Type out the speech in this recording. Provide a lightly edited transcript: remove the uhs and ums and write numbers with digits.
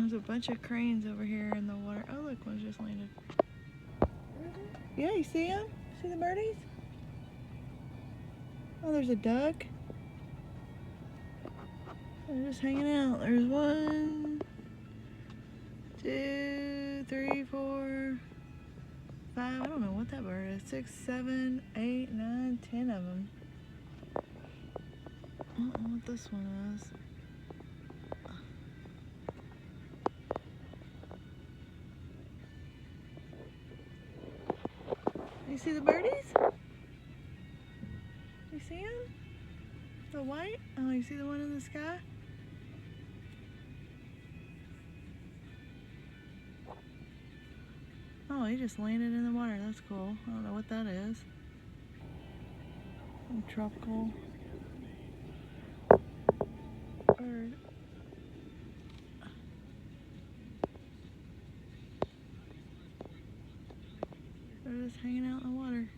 There's a bunch of cranes over here in the water. Oh, look, one just landed. Yeah, you see them? See the birdies? Oh, there's a duck. They're just hanging out. There's 1, 2, 3, 4, 5. I don't know what that bird is. 6, 7, 8, 9, 10 of them. I don't know what this one is. You see the birdies? You see them? The white? Oh, you see the one in the sky? Oh, he just landed in the water. That's cool. I don't know what that is. Some tropical bird. They're just hanging out in the water.